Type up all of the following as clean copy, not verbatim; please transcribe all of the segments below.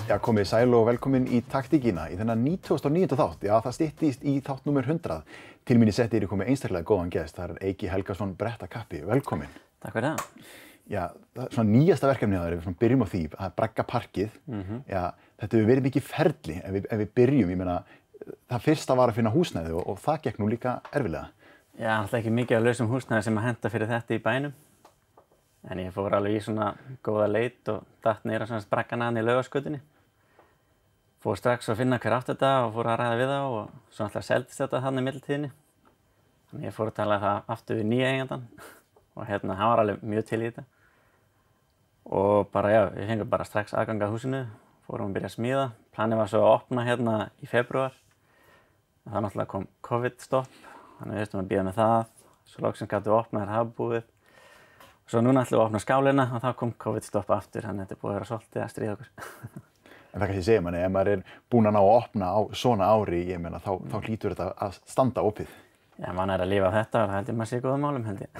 Já, komið sæl og velkomin í taktíkina í þennan 99. þátt. Já, það styttist í þátt númer 100. Til mín í setti er komið einstaklega góðan gest. Það er Eiki Helgason Brettakappi. Velkomin. Takk fyrir það. Já, það er svona nýjasta verkefnið á þér, við byrjum á því, að bragga parkið. Já, þetta hefur verið mikið ferli ef við byrjum, ég meina, það fyrsta var að finna húsnæði og það gekk nú líka erfilega. Já, alltaf ekki mikið af lausum húsnæði sem að henta fyrir þetta í bænum. En ég fór alveg í svona góða leit og datt niður á svona bragganaðan í Laugarsgötunni. Fór strax að finna hver átt þetta og fór að ræða við þá og svo alltaf seldist þetta þarna í millitíðinni. Þannig ég fór að tala það aftur við nýja eigendan og hann var alveg mjög til í þetta. Og bara já, við fengum bara strax aðgang að húsinu, fórum að byrja að smíða. Planið var svo að opna hérna í febrúar. Það náttúrulega kom COVID-stopp, þannig við þurftum að bíða með það. Svo loksins gátum við opnað hafbúðið. Svo núna ætlum við að opna skálina og þá kom COVID-stopp aftur, þannig þetta er búið að vera svolítið að stríða okkur. En það kannski segja manni, ef maður er búinn að ná að opna á svona ári, ég meina, þá hlýtur þetta að standa opið. Já, mann er að lifa af þetta og það held ég maður sé í góðum málum, held ég.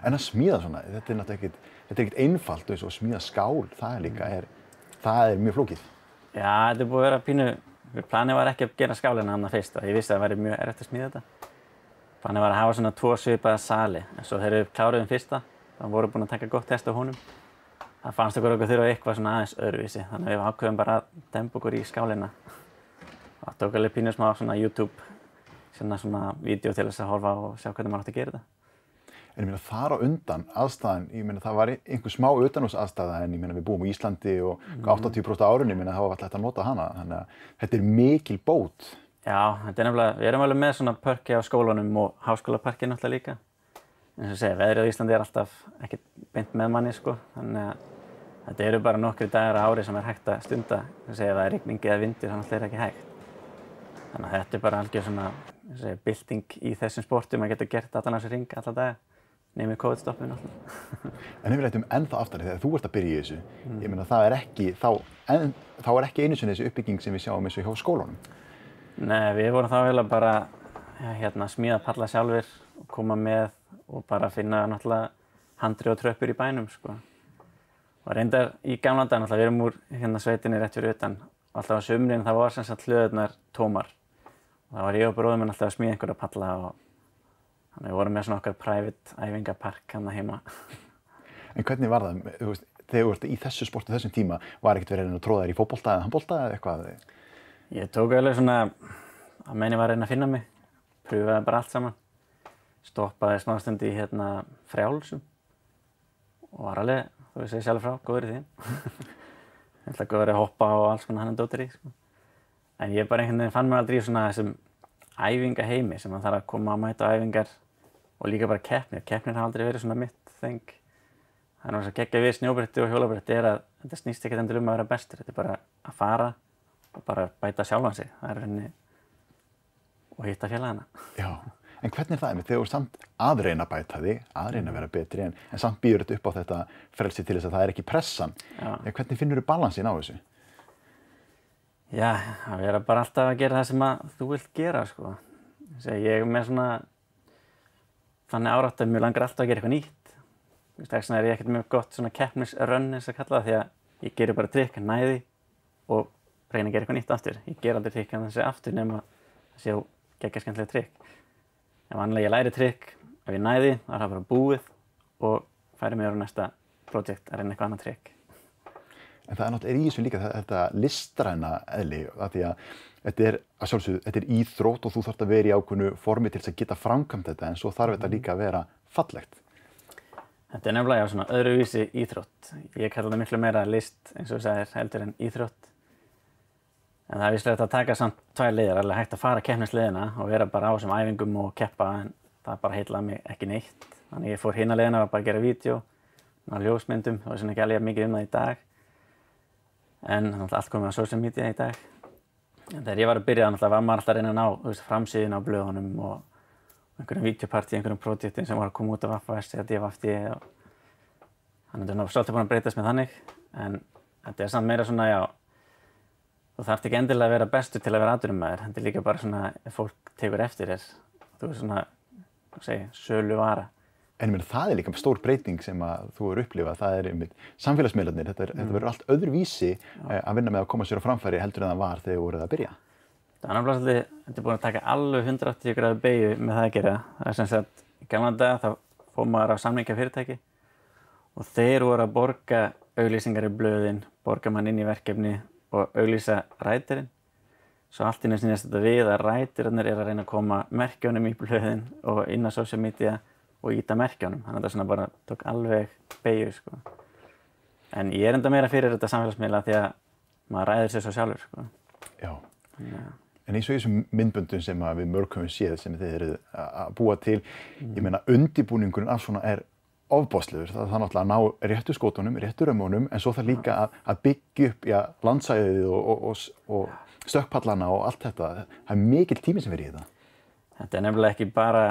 En að smíða svona, þetta er náttúrulega ekkert einfalt og smíða skál, það er mjög flókið. Já, þetta er búið að vera pínu, planið var ekki að gera skálina annað fyrst og ég vissi að það væri mjög erfitt að smíða þetta. Planið var að hafa svona 2 svipaða sali, en svo þegar við kláruðum fyrsta, þá vorum búin að taka gott test á honum. Það fannst okkur þurfa eitthvað svona aðeins öðruvísi, þannig að við ákveðum bara að demba okkur í skálina. Það tók alveg pínu smá svona YouTube, svona vídeo til þess að horfa og sjá hvernig maður átti að gera þetta. En ég meina þar á undan aðstæðan, ég meina það var einhver smá utanhúsaðstæða en ég meina við búum í Íslandi og 80% af árunni, ég meina það var alltaf hægt að nota hana, þannig að þetta er mikil bót. Já, þetta er nefnilega, við erum alveg með svona parki á skólanum og háskólaparki náttúrulega líka. En sem segja, veðrið á Íslandi er alltaf ekkert beint með manni sko, þannig að þetta eru bara nokkri dagar á ári sem er hægt að stunda. Sem segja, ef það er rigning eða vindur, þannig að það er ekki hægt. Þannig að þetta er bara algjör svona, bylting í þessum sportum að geta gert allan á þessu hring alla daga, nema COVID-stoppinu náttúrulega. En ef við rættum ennþá aftari þegar þú ert að byrja í þessu, ég meina það er ekki, þá er ekki einu sinni þessi uppbygging sem við sjáum eins og hjá skólanum. Nei, við vorum þá eiginlega bara smíða palla sjálfir og koma með og bara finna náttúrulega handrið og tröppur í bænum sko. Og reyndar í gamla daga náttúrulega, við erum úr sveitinni rétt fyrir utan. Alltaf á sumrin það var sem sagt hlöðurnar tómar. Og það var ég og bróðir minn alltaf að smíða einhverja palla og þannig við vorum með svona okkar private æfingapark hérna heima. En hvernig var það, þú veist, þegar þú ert í þessu sporti þessum tíma, var ekkert verið að tróða þér í fótbolta eða handbolta eða eitthvað? Ég tók alveg svona, að meina var að reyna að finna mig, pröfaði bara allt saman. Stoppaði smástund í frjálsum og var alveg, þú veist ég sjálf frá, góður í því. Ég ætla góður að hoppa og alls konar hann dótir í sko. En ég bara einhvern veginn fann mig aldrei í svona þessum æfingaheimi sem maður þarf að koma að mæta á æfingar og líka bara keppnir. Keppnir hafa aldrei verið svona mitt þeng. Það er náttúrulega geggja við snjóbretti og hjólabretti er að þetta snýst ekkert endilega að vera bestur. Þetta er bara að fara og bara bæta sjálfan sig. Það er henni og hitta félagana. Já, en hvernig er það? Þegar þú samt að reyna að bæta þig, að reyna að vera betri en samt býður þetta upp á þetta frelsi til þess að það er ekki pressan. Hvernig finnur þú balansinn á þessu? Já, að vera bara alltaf að gera það sem að þú vilt gera sko. Ég er með svona þannig árátt að mér langar alltaf að gera eitthvað nýtt. Þess vegna er ég ekkert með gott svona keppnisrönn eins að kalla það því að ég gerir bara trikk, næði og reyna að gera eitthvað nýtt aftur. Ég ger aldrei trikk en þessi aftur nema að sjá geggja skemmtilega trikk. En vanlega ég læri trikk, ef ég næði, þá er það bara búið og færi mig á næsta projekt að reyna eitthvað annað trikk. En það er náttúrulega í þessu líka þetta listræna eðli, af því að þetta er íþrótt og þú þarft að vera í ákveðnu formi til þess að geta framkvæmt þetta, en svo þarf þetta líka að vera fallegt. Þetta er nefnilega svona öðruvísi íþrótt. Ég kalla það miklu meira list, eins og þú sagðir, heldur en íþrótt. En það er víslega að taka samt 2 leiðir, alveg hægt að fara keppnisleiðina og vera bara á þessum æfingum og keppa, en það bara heillaði mig ekki neitt. Þannig ég fór hina leiðina og bara gera vídeo, ljósmyndum, það var svona ekki alveg mikið það í dag. En allt komið á social media í dag. En þegar ég var að byrja var maður alltaf að reyna að ná framsíðuna á blöðunum og einhverjum videopartí, einhverjum projektum sem var að koma út af FHS eða DFFD. Þannig að þetta er svolítið búin að breytast með þannig. En þetta er samt meira svona, já, þú þarft ekki endilega að vera bestur til að vera atvinnumaður. Þetta er líka bara svona, ef fólk tekur eftir þér, þú er svona, sölu vara. En ég meina, það líka stór breyting sem að þú eru upplifað, það einmitt samfélagsmiðlarnir, þetta verður allt öðruvísi að vinna með að koma sér á framfæri heldur en það var þegar þú voruð að byrja. Það er náttúrulega svolítið, þetta er búin að taka alveg 180 gráðu beygju með það að gera. Það er sem sagt, í gamla daga þá fór maður á samningafyrirtæki og þeir voru að borga auglýsingar í blöðin, borga mann inn í verkefni og auglýsa rætirinn. Svo allt í einu snýst þetta við að rætirarnir að reyna að koma merkjónum í blöðin og inn á social media og íta merkjónum. Þannig að þetta svona bara tók alveg beygju, sko. En ég enda meira fyrir þetta samfélagsmiðla því að maður ræður sér svo sjálfur, sko. Já. En eins og í þessum myndböndum sem við mörg höfum séð sem þið eruð að búa til, ég meina undirbúningurinn af svona ofboðslegur. Það er náttúrulega að ná réttu skótunum, réttu römmunum, en svo þarf líka að byggja upp landsvæðið og stökkpallana og allt þetta. Það er mikill tími sem fyrir í þetta. Þetta er nefnilega ekki bara,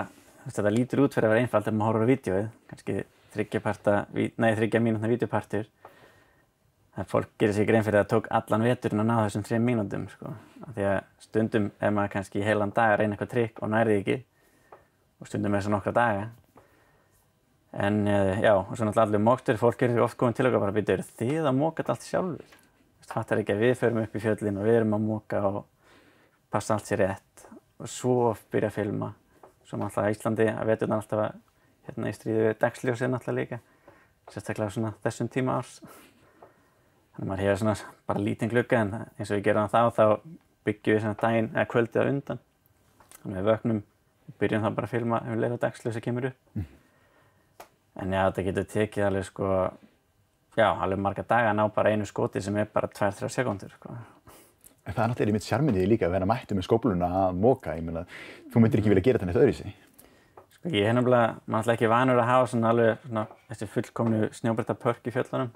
þetta lítur út fyrir að vera einfalt ef maður horfir á vídeóið, kannski 3 mínútna vídeópartur. Það fólk gerir sér grein fyrir að það tók allan veturinn að ná þessum 3 mínútum, sko. Því að stundum er maður kannski í heilan dag að reyna eitthvað trikk og nærði ekki og stundum er það nokkra daga. En já, og svo náttúrulega allir móktur, fólk eru oft komin til okkar bara að byrja, eru þið að móka þetta allt sjálfur? Fattar ekki að við förum upp í fjöllin og við erum að móka og passa allt sér rétt og svo byrja að filma. Svo náttúrulega í Íslandi að veturna alltaf að hérna í stríði við dagsljósið náttúrulega líka, sérstaklega svona þessum tíma árs. Þannig að maður hefur svona bara lítinn glugga en eins og við gerum þá byggjum við svona daginn eða kvöldið á undan. Þannig við vöknum og byrjum þá bara að filma leið og dagsljósið kemur upp. En já, þetta getur tekið alveg sko, já, alveg marga daga að ná bara einu skoti sem er bara 2-3 sekúndur, sko. En það er náttúrulega mitt sjarminn í því líka að vera mættur með skófluna að móka. Ég meina, þú myndir ekki vilja gera þetta neitt öðruvísi. Sko, ég er nefnilega, maður ekki vanur að hafa svona alveg svona þessi fullkomnu snjóbrettapörk í fjöllunum.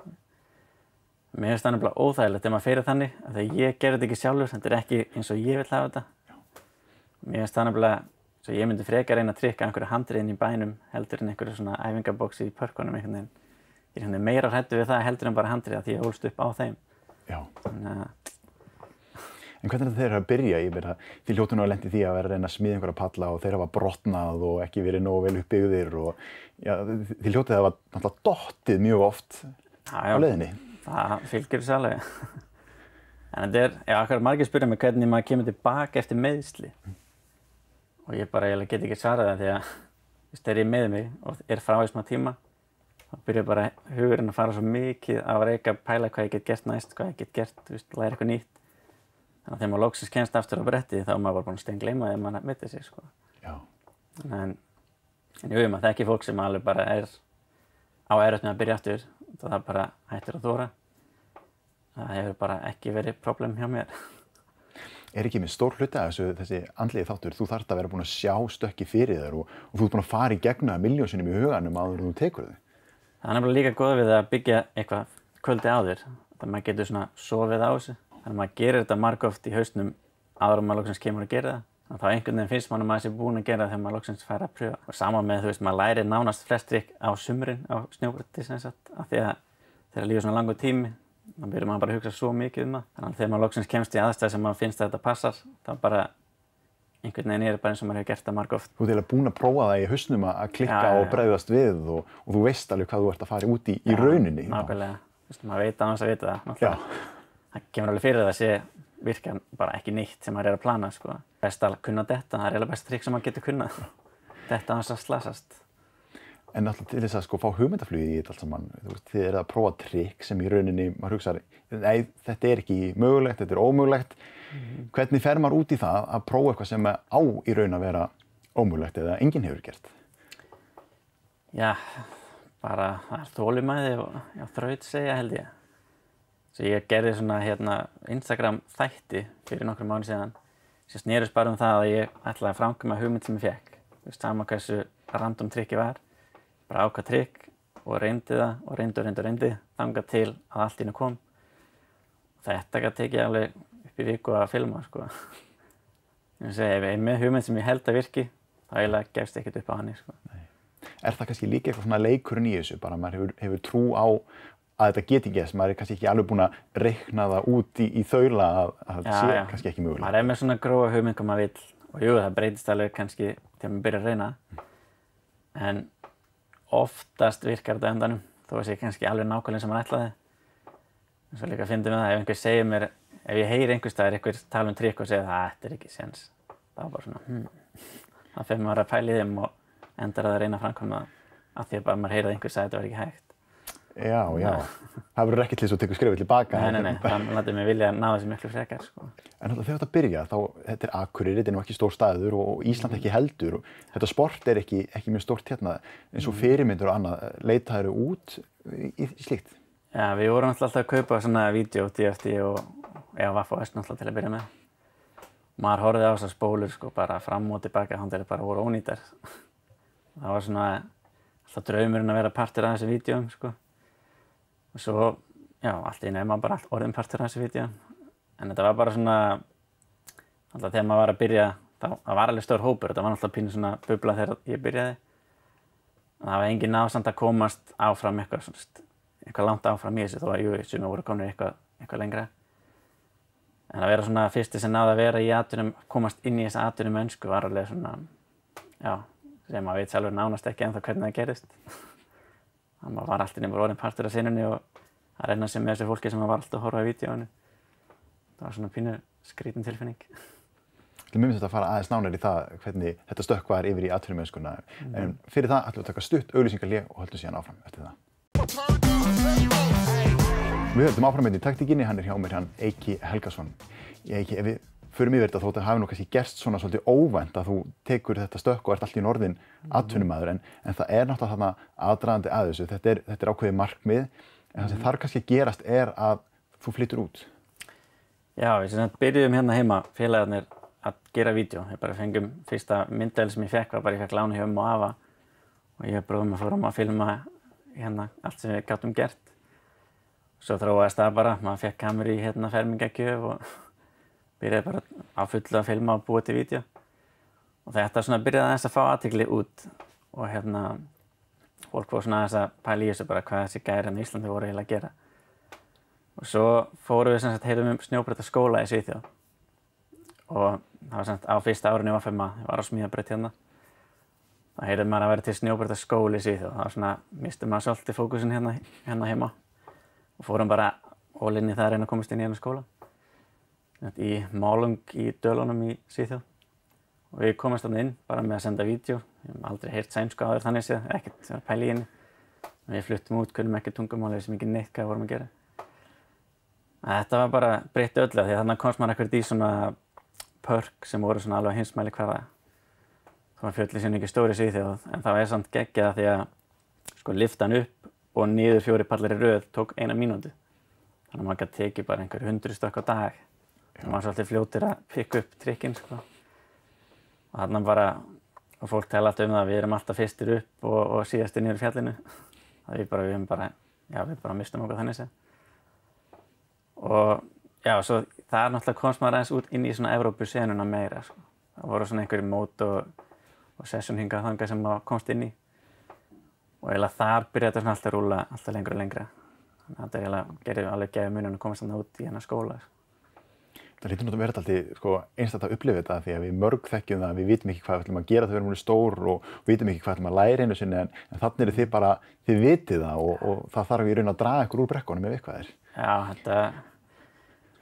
Mér finnst það nefnilega óþægilegt ef maður fer þannig, af því að ég gerði þetta ekki sjálfur, þetta er ekki eins og ég vil hafa þetta. Mér finnst það nefnilega, svo ég myndi frekar reyna að trikka einhverju handriðin í bænum heldur en einhverju svona æfingabóksi í pörkunum einhvern veginn. Ég er meira hræddur við það heldur en bara handriða því ég ólst upp á þeim. Já. Þannig að En hvernig er þeir að byrja? Ég meina, þið hljótu nú að lenda í því að vera að reyna að smíða einhverja palla og þeir hafa brotnað og ekki verið nógu vel uppbyggðir og já, þið hljótu að hafa náttúrulega dottið mjög oft á leiðinni. Það fylgir þessu alveg. En þetta er, já, akkurat margir spyrja mig hvernig maður kemur tilbaka eftir meiðsli. Og ég bara eiginlega get ekki svarað það því að þegar ég meiði mig og er frá í smá tíma, þá byrjar bara hugurinn að fara svo mikið að reyka pæla hvað ég get gert næst, hvað ég get gert, læra eitthvað nýtt. Þannig að þegar maður loksins kemst aftur á brettið þá er maður bara búinn að steingleyma því að maður meiddi sig, sko. Já. En jú, maður þekkir fólk sem alveg bara er á erfitt með að byrja aftur og það bara hættir að þora. Það hefur bara ekki verið problem hjá mér. Er ekki með stór hluti af þessi andlegi þáttur, þú þarft að vera búinn að sjá stökki fyrir þér og þú ert búinn að fara í gegnum það milljón sinnum í huganum áður en þú tekur þau? Það er nefnilega líka góð við að byggja eitthvað kvöldi áður. Þannig að maður getur svona sofið á þessu. Þannig að maður gerir þetta margoft í hausnum áður en maður loksins kemur að gera það. Þannig að þá einhvern veginn finnst mann að maður sé búinn að gera það þegar maður loksins fær að pröfa. Og sama með, þú veist, maður lærir nánast flest trikk á sumrin á snjóbretti sem sagt, af því að þegar líður svona langur tími, þá byrjar maður bara að hugsa svo mikið það. Þannig að þegar maður loksins kemst í aðstæð sem maður finnst að þetta passar, þá bara einhvern veginn er bara eins og maður hefur gert það margoft. Þú ert eiginlega búinn að prófa það í hausnum að klikka og bregðast við og þú veist alveg hvað þú ert að fara út í rauninni. Nákvæmlega. Þú veist, maður veit aðeins að vita það, náttúrulega. Það kemur alveg fyrir það að virkar bara ekki neitt sem maður er að plana, sko. Best að kunna detta, það er eiginlega besta trikk sem maður getur kunnað. Detta aðeins að slasast. En alltaf til þess að sko fá hugmyndaflugið í þetta allt saman, þú veist, þið að prófa trikk sem í rauninni maður hugsar, nei, þetta er ekki mögulegt, þetta er ómögulegt. Hvernig fer maður út í það að prófa eitthvað sem á í raun að vera ómögulegt eða enginn hefur gert? Já, bara það er þolinmæði og þrautseigja held ég. Svo ég gerði svona Instagram þætti fyrir nokkrum mánuðum síðan sem snerist bara það að ég ætlaði að framkvæma hugmynd sem ég fékk. Þú veist, sama hversu random trikkið var, bara ákvað trikk og reyndi það og reyndi þangað til að allt í einu kom. Þetta gat tekið alveg upp í viku að filma, sko. Ég segi, ef ég er með hugmynd sem ég held að virki, þá eiginlega gefst ég ekkert upp á henni, sko. Nei. Er það kannski líka eitthvað svona leikurinn í þessu, bara maður hefur trú á að þetta geti gerst, maður er kannski ekki alveg búinn að reikna það út í þaula að það sé kannski ekki mögulega. Maður er með svona grófa hugmynd hvað maður vill og jú, það breytist alveg kannski þegar maður byrjar að reyna. En oftast virkar þetta á endanum, þó að sé kannski alveg nákvæmlega sem maður ætlaði. En svo líka fyndum við það, ef einhver segir mér, ef ég heyri einhvers staðar einhver tala trikk og segir það, þetta er ekki séns. Það var bara svona, Það fer maður að pæla í þeim og endar að reyna að framkvæma af því að bara maður heyrði einhver sagði þetta var ekki hægt. Já. Það verður ekkert til þess að tekur skrefið tilbaka. Nei, það lætur mig vilja ná þessu miklu frekar, sko. En þegar þetta byrja, þá, þetta er Akureyri, þetta er nú ekki stór staður og Ísland ekki heldur. Og þetta sport er ekki mjög stórt hérna, eins og fyrirmyndur og annað. Leitaðu út í slíkt? Já, við vorum alltaf að kaupa svona vídeo, DFT og Vaff og Öst náttúrulega til að byrja með. Maður horfði á þessar spólur, sko, bara fram og tilbaka, þannig að bara voru ónýtar. Það var svona alltaf draumurinn að vera partur af þessu vídeóum, sko. Og svo, allt í einu er maður bara orðinn partur af þessu vídeo. En þetta var bara svona, alltaf þegar maður var að byrja, það var alveg stór hópur, þetta var alltaf pínu svona bubla þegar ég byrjaði. Það var engin násamt að komast áfram eitthvað langt áfram í þessu, þó að sumir voru komnir eitthvað lengra. En að vera svona fyrsti sem náði að vera í atvinnum, komast inn í þessa atvinnumönnsku var alveg svona, sem maður veit sjálfur nánast ekki ennþá hvernig það gerist. Maður var alltaf bara orðinn partur af sinunni og að reyna sig með þessu fólki sem maður var alltaf að horfa á vídeóinu. Það var svona pínu skrítin tilfinning. Við munum þetta að fara aðeins nánar í það hvernig þetta stökkvar yfir í atvinnumennskuna. En fyrir það ætlum við að taka stutt auglýsingahlé og höldum síðan áfram eftir það. Við höldum áfram í taktíkinni, hann er hjá mér, hann Eiki Helgason. Eiki, ef við förum yfir þetta þótt að hafi nú kannski gerst svona svolítið óvænt að þú tekur þetta stökk og ert allt í orðinn atvinnumaður, en það er náttúrulega þarna aðdragandi að þessu. Þetta er ákveðið markmið, en það sem þarf kannski að gerast er að þú flyttur út. Já, við byrjuðum hérna heima, félagarnir, að gera vídeo. Við bara fengum fyrsta myndavél sem ég fekk var bara ég fekk láni hjá og afa og ég bróðum að fórum að filma hérna allt sem við gátum gert. Svo þróaðist það bara, maður fekk kameru í fermingargjöf og byrjaði bara á fullu að filma og búa til vídeo. Og þetta svona byrjaði aðeins að fá athygli út og fólk voru svona aðeins að pæla í þessu bara hvað þessi gæjar hérna í Íslandi voru eiginlega að gera. Og svo fórum við heyrðum snjóbrautaskóla í Svíþjóð. Og það var á fyrsta árinu ég var á smíðabraut hérna. Það heyrði maður að vera til snjóbrautaskóli í Svíþjóð. Það var svona, missti maður svolítið fókusinn hérna heima. Og fórum bara all inn í það að reyna að komast inn í hérna skóla. Í Malung í Dölunum í Svíþjóð. Og við komumst þarna inn bara með að senda vídeo. Ég hef aldrei heyrt sænsku áður þannig séð, ekkert að pæla í henni. Við fluttum út, kunnum ekki tungumálið sem ekki neitt hvað við vorum að gera. Þetta var bara breytti öllu því að þannig komst maður ekkert í svona pörk sem voru svona alveg heimsmæli hverða. Það var fjöllin sem ekki stóri í Svíþjóð, en það var samt geggjað því að lyftan upp og niður 4 pallar í röð tók 1 mínútu. Þannig að maður gæti tekið bara einhver 100 stökk á dag. Maður var svolítið fljótur að pikka upp trikkinn, Og þarna bara, og fólk tala alltaf það, við erum alltaf fyrstir upp og síðastir niður í fjallinu. Við bara mistum okkur þannig séð. Og svo það náttúrulega komst maður aðeins út inn í svona Evrópusenuna meira, Það voru svona einhverjir mót og session hingað þangað sem maður komst inn í. Og eiginlega þar byrjaði þetta svona alltaf að rúlla alltaf lengra og lengra. Þannig að þetta eiginlega alveg gefið muninn að komast þarna út í hennar skóla. Það hlýtur náttúrulega verið alltaf einstakt að upplifa þetta því að við mörg þekkjum það, við vitum ekki hvað við ætlum að gera þegar við erum stór og vitum ekki hvað við ætlum að læra einu sinni en þannig eru þið vitið það og það þarf í raun að draga ykkur úr brekkunum ef eitthvað er. Já,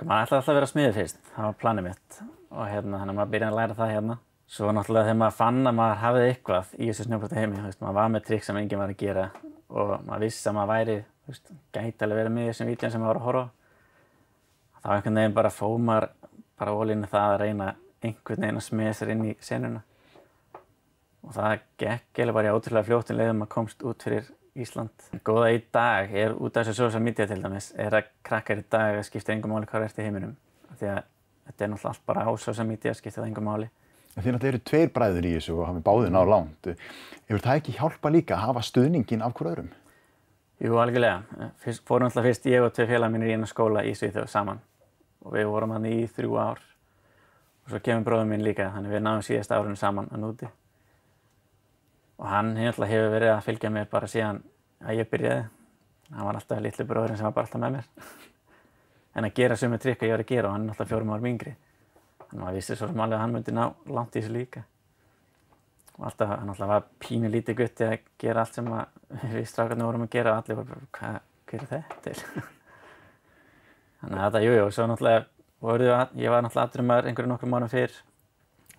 maður ætlaði alltaf að vera smiður fyrst, það var planið mitt og þannig að maður byrjaði að læra það hérna. Svo náttúrulega þegar maður fann að maður hafði eitthvað í þessu snjóbrettaheimi, maður var með trikk sem enginn var að gera og maður vissi að maður væri, gæti alveg verið með í þessum vídeóum sem maður var að horfa á. Þá einhvern veginn bara fór maður bara all inn í það að reyna einhvern veginn að smiða sér inn í senuna. Og það gekk eiginlega bara í ótrúlega fljótt leiðum að komst út fyrir Ísland. Góða í dag er út af þessu social media til dæmis, er að krakkar í dag skipta engu máli hvað ert í heiminum. Því að þetta er náttúrulega allt bara á social media, skipta það engu máli. En þið náttúrulega eru 2 bræður í þessu og hafa báðir náð langt. Hefur það ekki hjálpað líka að hafa stuðninginn af hvor öðrum? Jú, algjörlega. Fórum alltaf fyrst ég og 2 félagar mínir í eina skóla í Svíþjóð saman. Og við vorum hann í 3 ár. Og svo kemur bróðir minn líka, þannig við náðum síðasta árinu saman að úti. Og hann hefur verið að fylgja mér bara síðan að ég byrjaði. Hann var alltaf litli bróðurinn sem var bara alltaf með mér. En að gera sömu trikk að ég var að gera og hann er alltaf 4 árum yngri. Þannig að maður vissi svo sem alveg að hann myndi ná langt í þessu líka. alltaf, hann alltaf var pínu lítið gutti að gera allt sem við strákarnir vorum að gera og allir voru bara, hver þetta til? Þannig að þetta, og svo náttúrulega ég var náttúrulega atvinnumaður einhverjum nokkrum árum fyrr.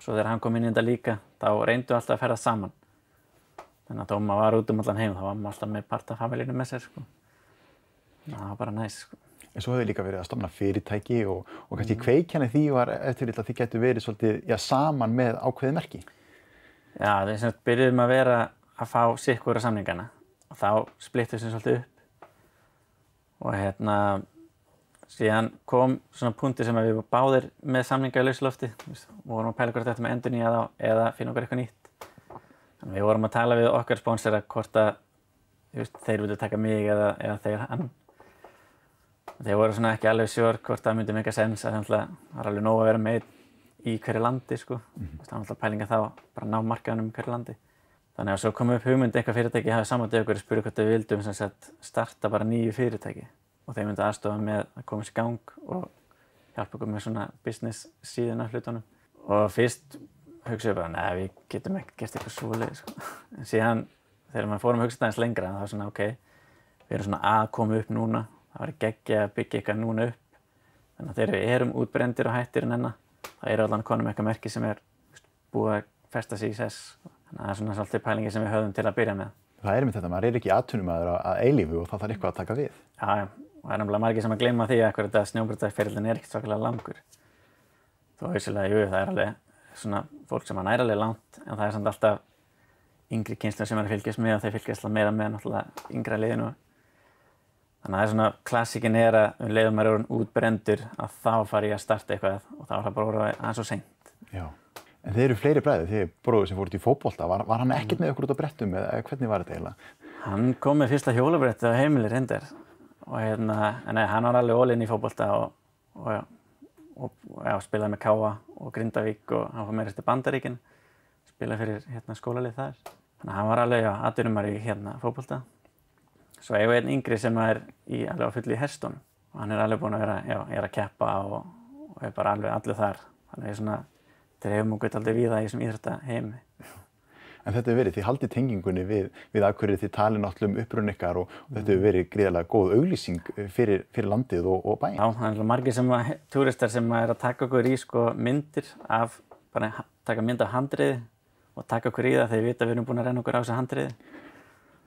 Svo þegar hann kom inn í þetta líka, þá reyndu alltaf að ferðast saman. Þannig að þó maður var út allan heim, þá var maður alltaf með part af familínu með sér, sko. Það var bara næs, sko. En svo hefur líka verið að stofna fyrirtæki og kannski kveikjan í því var eftir að þið getur verið svolítið saman með ákveðið merki. Já, við byrjuðum að vera að fá sitt-hvora samningana og þá splittum við svolítið upp. Og síðan kom svona punktur sem við vorum báðir með samninga í lausu lofti. Við vorum að pæla hvort þetta með endurnýja þá eða finna okkur eitthvað nýtt. Þannig við vorum að tala við okkar sponsora hvort að þeir vildu taka mig eða þeir hann. Þeir voru svona ekki alveg sjór hvort það myndi make sense að það var alveg nóg að vera með í hverju landi, sko. Það var alltaf pælinga þá, bara ná markaðanum í hverju landi. Þannig að svo kom upp hugmynd eitthvað fyrirtæki hafði samantið okkur og spurði hvort við vildum sem sagt starta bara nýju fyrirtæki og þeir myndi aðstofa með að koma í gang og hjálpa okkur með svona business síðuna hlutunum. Og fyrst hugsaði bara, nei, við getum ekki gert eitthvað svoleiðis, sko. En síðan þegar maður fórum að hugsa aðeins lengra, þá var svona, ok, við erum svona að koma upp núna. Það var geggjað að byggja eitthvað núna upp. Þannig að þegar við erum útbrenndir og hættir en enna, það eru allan konum eitthvað merki sem búið að festa sig í sess. Þannig að það er svona svolítið pælingi sem við höfðum til að byrja með. Það með þetta, maður ekki atvinnumaður að eilífu og það þarf eitthvað að taka við. Já, og það nefnilega margir sem að gleyma því að þetta snjóbrettaferillinn ekkert svakalega langur. Þó vissulega, það alveg svona fólk sem nær alveg langt, en það samt alltaf yngri kynslur sem að fylgjast með og þeir fylgjast meira með náttúrulega yngra liðinu. Þannig að það er svona klassíkin að leiðum maður er útbrendur að þá fari ég að starta eitthvað og þá er það bara orðið aðeins svo seint. Já, en þeir eru fleiri bræður, þeir bróður sem fóru út í fótbolta, var hann ekkert með okkur út á brettum eða hvernig var þetta eiginlega? Hann kom með fyrsta hjólabretti á heimili reyndar og nei, hann var alveg all in í fótbolta og spilaði með Káa og Grindavík og hann fór meira til Bandaríkin, spilaði fyrir skólalið þar. Þannig að hann var alveg atvinnumaður í fótbolta. Svo ég einn yngri sem alveg á fullu í hestum og hann alveg búinn að vera, að keppa og er bara alveg þar. Þannig að dreifum okkur aldrei víða í þessum íþróttaheimi. En þetta hefur verið, þið haldið tengingunni við Akureyri, þið talið náttúrulega uppruna ykkar og þetta hefur verið gríðarlega góð auglýsing fyrir landið og bæinn. Já, það er margir túristar sem að taka okkur í myndir bara taka mynd af handriði og taka okkur í það þegar við vita að við erum búin að renna okkur á þessu handriði.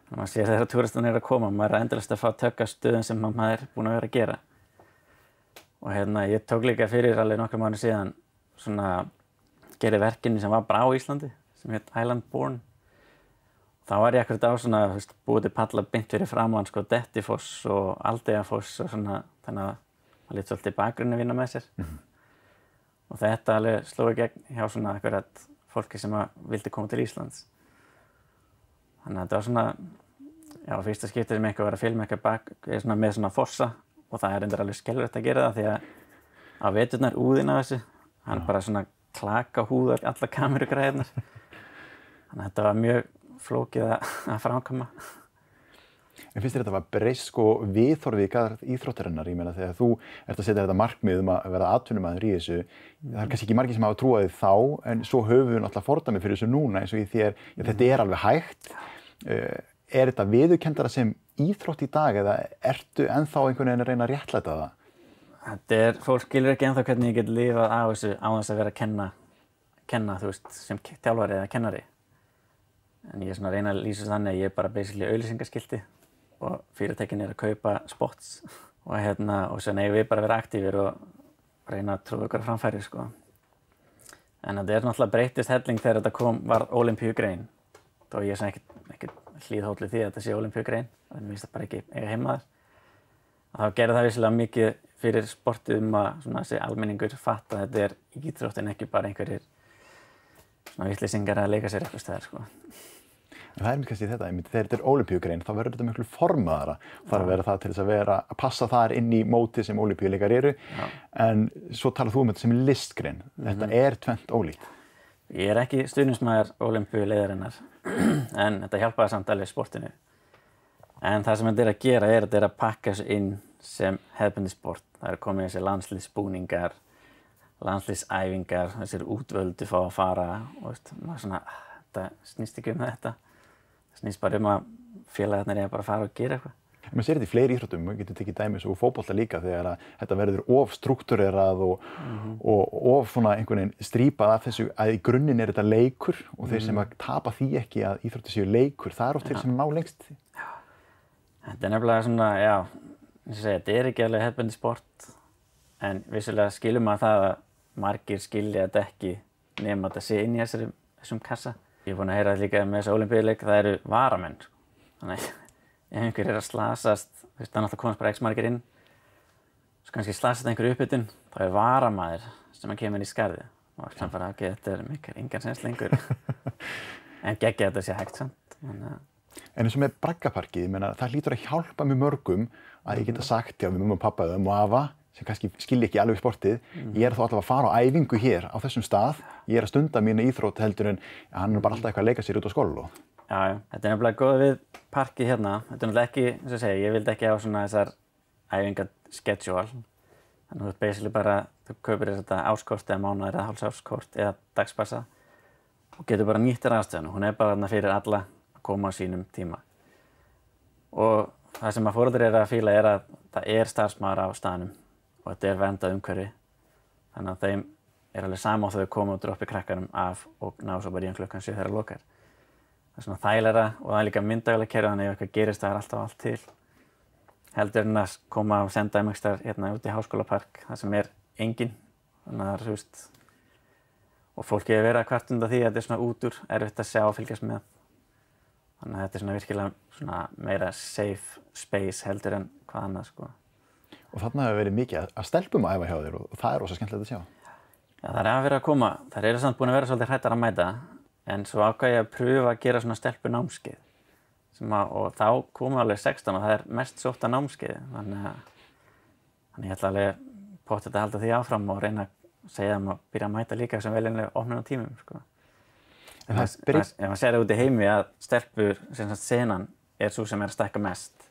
Þannig að maður sér þegar túristarnir að koma, maður endalaust að fá tök af stöðum sem maður er búin að vera að gera. Og ég tók líka fyrir alveg nokkrum árum síðan gerði verkefni sem var bara á Íslandi, sem hét Island Born. Þá var ég akkurat á búið til palla beint fyrir framan Dettifoss og Aldeyjarfoss og þannig að það lét svolítið bakgrunni vinna með sér. Og þetta alveg sló í gegn hjá akkurat fólki sem vildi koma til Íslands. Þannig að þetta var fyrsta skiptið sem eitthvað var að filma eitthvað með fossa og það er reyndar alveg skelfilegt að gera það því að á veturnar úðinn af þessu, hann bara klaka húðar alla kamerugræðirnar. Þannig að þetta var mjög flókið að framkvæma. En finnst þér þetta var breyst viðhorfið í garð íþróttarinnar? Ég meina þegar þú ert að setja þetta markmið að vera atvinnumaður í þessu, það er kannski ekki margir sem hafa trúað þig þá, en svo höfum við náttúrulega fordæmi fyrir þessu núna eins og í þér, þetta er alveg hægt. Er þetta viðurkenndara sem íþrótt í dag eða ertu ennþá einhvern veginn að reyna að réttlæta það? Fólk skilur ekki ennþá hvernig ég get lifað á þessu á þess að vera að kenna sem þjálfari eða kennari. En ég reyna að lýsa þannig að ég er bara basically auglýsingaskilti og fyrirtækin að kaupa spots og svo eigum við bara að vera aktífir og reyna að trúa okkar framfæri, En þetta náttúrulega breyttist helling þegar þetta var ólympíugrein. Þó ég er ekkert hlýðhóll í því að þetta sé ólympíugrein, en mér finnst það bara ekki eiga heima þar. Þá gerði það vissulega mikið fyrir sportið að þessi almenningur fatta að þetta er íþrótt en ekki bara einhverjir vitleysingar að leika sér eitthvað staðar, En það er kannski þetta, þegar þetta er ólympíugrein, þá verður þetta miklu formaðara. Það þarf að vera það til þess að passa þar inn í móti sem ólympíuleikar eru. Já. En svo talar þú þetta sem listgrein. Þetta er tvennt ólíkt. Ég er ekki stuðningsmaður ólympíuleiðarinnar, en þetta hjálpaði samt alveg sportinu. En það sem þetta að gera að þetta að pakka þessu inn sem hefðbundið sport. Það komið þessi landsliðsbúningar, landsliðsæfingar, þessir útvöldu fá að fara og maður þetta snýst ekki þetta. Það snýst bara að félagarnir eiga bara að fara og gera eitthvað. Maður sér þetta í fleiri íþróttum, maður getur tekið dæmis og fótbolta líka þegar að þetta verður of struktúrerað og of svona einhvern veginn strípað af þessu að í grunninn þetta leikur og þeir sem að tapa því ekki að íþróttir séu leikur, það oft þeir sem ná lengst. Já, þetta nefnilega svona, já, eins og segja, þetta ekki alveg hefðbundið sport en vissulega skilum maður það að margir skilja þetta ekki nema þetta sé inn í þessum kassa. Ég búinn að heyra líka með þessu ólympíuleik, það eru varamenn, þannig ef einhver að slasast, það náttúrulega komast bara x margir inn, svo kannski slasast einhver uppbytun, þá varamaður sem kemur inn í skarðið. Og þannig bara, ok, þetta mikil engan sens lengur. En geggja þetta sé hægt samt. En eins og með Braggaparkið, ég meina, það hlýtur að hjálpa mjög mörgum að ég geta sagt, já, við mömmu og pappa og afa, sem kannski skilja ekki alveg sportið, ég þá alltaf að fara á æfingu hér á þessum stað, ég að stunda mína íþrótt heldur en hann bara alltaf eitthvað að leika sér út á skólu. Já, þetta nefnilega góð við parkið hérna. Þetta náttúrulega ekki, eins og ég segi, ég vildi ekki hafa svona þessar æfingaschedule. Þannig að þú basically bara, þú kaupir þetta áskort eða mánaðar eða hálfsárskort eða dagspassa og getur bara nýtt aðstöðuna. Hún bara þarna fyrir alla að koma á sínum tíma. Og það sem að foreldrar að fíla að það starfsmaður á staðnum og þetta verndað umhverfi. Þannig að þeim alveg sama á þau koma og droppi krakkanum af og ná svo bara í klukkan 7 þegar lokar. Það svona þægilegra og það líka myndavélakerfi þannig ef eitthvað gerist það alltaf allt til. Heldur en að koma og senda þeim ekstra hérna út í Háskólapark þar sem enginn. Þannig að það og fólki hefur verið að kvarta undan því að þetta svona út úr erfitt að sjá og fylgjast með. Þannig að þetta svona virkilega svona meira safe space heldur en hvað annað sko. Og þarna hefur verið mikið að stelpum að æfa hjá þér og það rosa skemmtilegt að sjá. Já, það að vera að koma. Þær samt búin að vera svolítið hræddar að mæta. En svo ákvað ég að pröfa að gera svona stelpunámskeið. Og þá komu alveg 16 og það mest sótta námskeið. Þannig ég ætla alveg pottþétt að halda því áfram og reyna að segja þeim að byrja að mæta líka sem veljanlega opnunartímum. Sko. Ef maður sér það út í heimi að stelpur, senan, sú sem að stækka mest.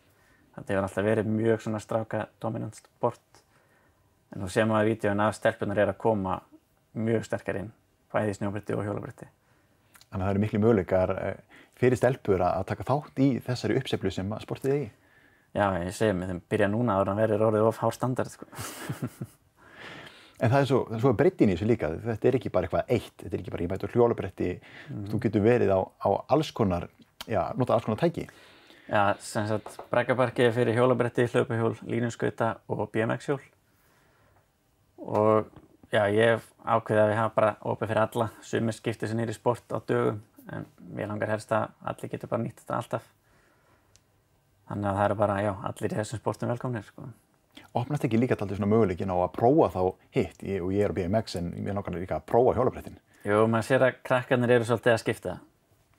Þetta hefur alltaf verið mjög svona stráka dominant sport. En þú sér maður í vídeóin að stelpunar að koma mjög sterkar inn, bæði í snjóbretti og hjólabretti. Þannig að það eru miklu möguleikar fyrir stelpur að taka þátt í þessari uppsveiflu sem sportið eigi. Já, ég segi með þeim byrja núna áður en verður orðið of hár standard. Sko. En það svo breiddin í þessu líka. Þetta ekki bara eitthvað eitt. Þetta ekki bara ég mæti á hjólabretti. Þú getur verið á alls konar, nota alls konar tæki. Já, sem sagt Braggaparkið fyrir hjólabretti, hlaupahjól, línuskauta og BMX-hjól. Og já, ég hef ákveðið að við hafa bara opið fyrir alla. Sumir skipta sér niður í sport á dögum, en mér langar helst að allir getur bara nýtt þetta alltaf. Þannig að það eru bara, já, allir í þessum sportum velkomnir, sko. Opnast ekki líka alltaf svona möguleikin á að prófa þá hitt, og ég á BMX, en mér langar líka að prófa hjólabrettin. Jú, maður sér að krakkarnir eru svolítið að skipta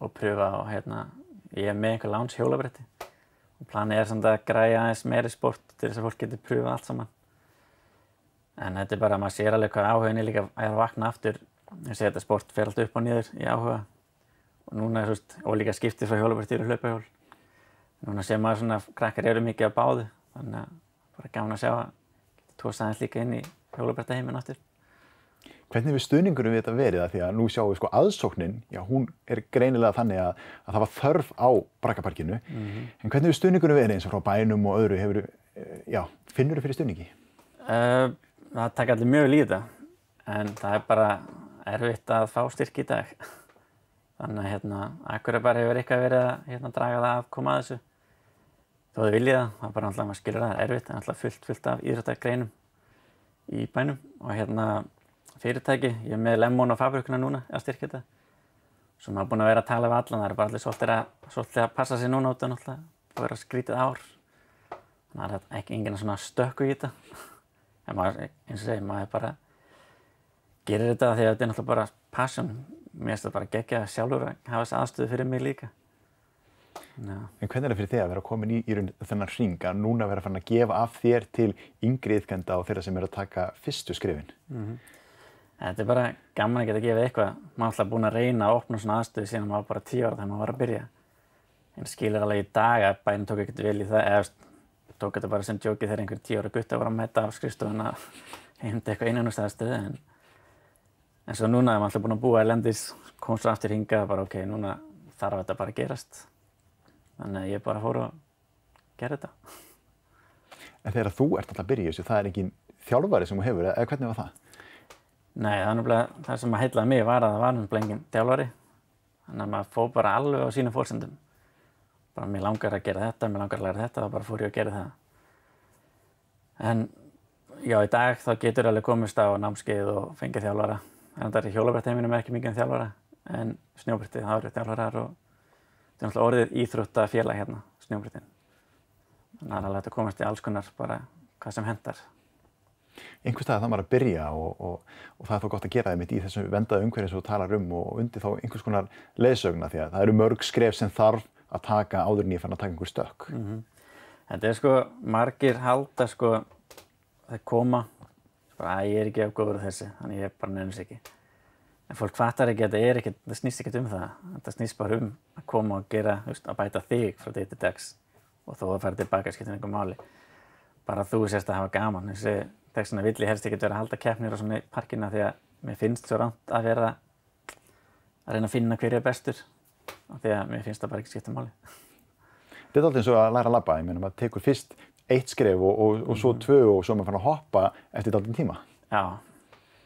og pröfa og ég með einhver lounge hjólabretti. Og planið samt að græja aðeins meiri sport til þess að fólk getur pröfað allt saman. En þetta bara, maður sér alveg hvað áhugin líka að vakna aftur. Ég sé þetta sport fer allt upp og niður í áhuga. Og núna og líka skiptið frá hjólabretti yfir hlaupahjól. Núna sér maður svona, krakkar eru mikið að báðu. Þannig að bara gaman að sjá að geta tókst aðeins líka inn í hjólabrettaheiminn aftur. Hvernig hefur stuðningurinn við þetta verið? Því að nú sjáum við aðsóknin, hún greinilega þannig að það var þörf á Braggaparkinu. En hvernig hefur stuðningurinn verið eins og frá bænum og öðru? Finnurðu fyrir stuðningi? Það taka allir mjög vel í þetta, en það bara erfitt að fá styrk í dag. Þannig að Akureyrarbær hefur eitthvað verið að draga það að koma að þessu. Þó þau viljið það bara alltaf maður skilur það, erfitt, en alltaf fullt af íþróttagreinum í bænum. Og fyrirtæki, ég með Lemon og Fabrikuna núna að styrkja þetta. Svo maður búinn að vera að tala við allan, það eru bara allir svolítið að passa sig núna út og náttúrulega að vera skrítið ár. Þannig að það er ekki enginn svona stökku í þetta. En maður, eins og segi, maður bara gerir þetta því að þetta er náttúrulega bara passion. Mér finnst það bara geggjað sjálfur að hafa þessa aðstöðu fyrir mig líka. Já. En hvernig það fyrir þig að vera komin í þennan hring, að núna vera farin að gefa af þér til yngri iðkenda og þeirra sem að taka fyrstu skrefin? Þetta er bara gaman að geta gefið eitthvað. Maður alltaf búinn að reyna að opna svona aðstöðu síðan maður var bara 10 ára þegar maður var að byrja. En skilur alveg í dag að bæinn tók ekkert vel í það, eða tók þetta bara sem djókið þegar einhver 10 ára gutta var að mæta á skrifstofuna heimta eitthvað innanústaðarstöðu. En svo núna er maður alltaf búinn að búa erlendis, kom svo aftur hingað bara ok, núna þarf þetta bara að gerast. Þannig að ég bara fór og gerði þetta. En þegar þú ert alltaf að byrja í þessu, það er engin þjálfari sem þú hefur, eða hvernig var það? Nei, það sem að heillaði mig var að það var nefnilega engin þjálfari. Þannig að maður fór bara alveg á sínum forsendum. Bara mér langar að gera þetta, mér langar að læra þetta, þá bara fór ég að gera það. En já, í dag þá getur alveg komist á námskeið og fengið þjálfara. En það í hjólabrettaheiminum er ekki mikið um þjálfara, en snjóbrettið, það eru þjálfarar og þetta er náttúrulega orðið íþróttafélag hérna, snjóbrettin. Þannig að það er alveg hægt að komast í alls konar bara hvað sem hentar. Einhvers staðar það maður að byrja og það er þó gott að gera einmitt í þessu vendaða umhverfi sem þú talar og undir þá einhvers konar leiðsögn því að það eru mörg skref sem þarf að taka áður en ég fann að taka einhver stökk. Þetta er sko, margir halda sko, þeir koma, bara ég er ekki góður á þessu, þannig ég bara nefnir sig ekki. En fólk fattar ekki að það snýst ekkert um það. Þetta snýst bara um að koma og gera, að bæta þig frá degi til dags og þó að fara tilbaka skiptir engu máli. Bara þú sérst að hafa gaman. Þessi textina vill ég helst ekkert vera að halda keppnir og svona í parkina því að mér finnst svo rangt að vera að reyna að finna hver er bestur af því að mér finnst það bara ekki skipta máli. Þetta er alltaf eins og að læra að labba. Ég meina, maður tekur fyrst 1 skref og svo 2 og svo maður fann að hoppa eftir dálítinn tíma. Já,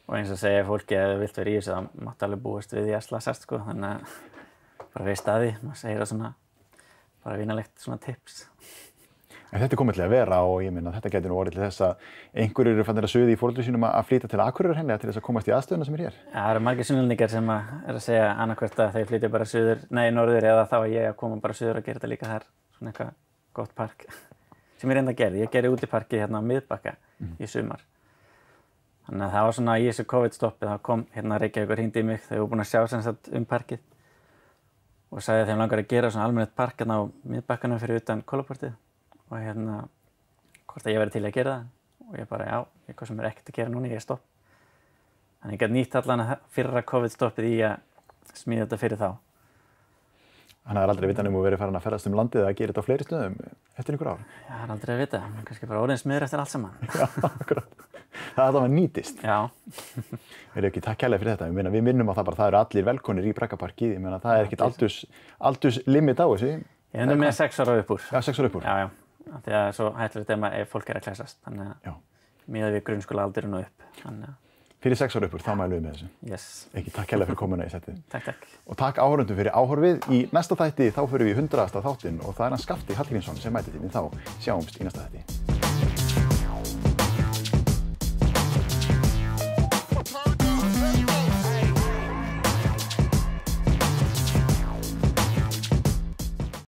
og eins og segja fólki að ef þú vilt vera í þessu þá máttu alveg búast við því að slasast sko, þannig að bara veist að því, maður segir það svona bara vinalegt svona tips. En þetta er komið til að vera og ég meina þetta getur nú orðið til þess að einhverjir eru fannir að suði í foreldrum sínum að flytja til Akureyrar hreinlega til þess að komast í aðstöðuna sem er hér. Ja, það eru margir sunnlendingar sem er að segja annarkvort að þeir flytja bara norður eða þá að ég að koma bara suður og gera þetta líka þar, svona eitthvað gott park sem ég reynda að gera. Ég gerði útiparkið hérna á Miðbakka í sumar. Þannig að það var svona í þessu COVID-stoppi, þá kom hérna Reykjavík og hringdi í mig þegar ég var búinn að sjá sem sagt parkið og sagði að þeim langar að gera svona almennilegt park hérna á Miðbakkanum fyrir utan Kólaportið og hérna hvort að ég væri til að gera það og ég bara já, eitthvað sem er ekkert að gera núna, ég er stopp. Þannig ég gat nýtt allan fyrra COVID-stoppið í að smíða þetta fyrir þá. Þannig að það er aldrei að vita um að verið farin að ferðast landið að gera þetta á fleiri stöðum eftir einhver ár. Já, það er aldrei að vita, kannski bara orðin smiður eftir allt saman. Já, akkurat. Það er það nýtist. Já. Ekki, takk kærlega fyrir þetta. Ég meina, við minnum á það bara, það eru allir velkonir í Braggaparkið. Ég meina, það er ekkert aldurslimit á þessu. Ég er með 6 ára upp úr. Já, 6 ára upp úr. Já. Því að svo hættulegt ef fólk er að klessast. Þannig að miðað við grunnskólaaldurinn og upp. Þannig að fyrir 6 ára upp úr, þá mælum við með þessu. Yes. Ekki, takk kærlega fyrir komuna í settið. Takk. Og takk áhorfendum fyrir áhorfið. Í næsta þætti þá förum við í 100. þáttinn og það er hann Skafti Hallgrímsson sem mætir til mín þá. Sjáumst í næsta þætti.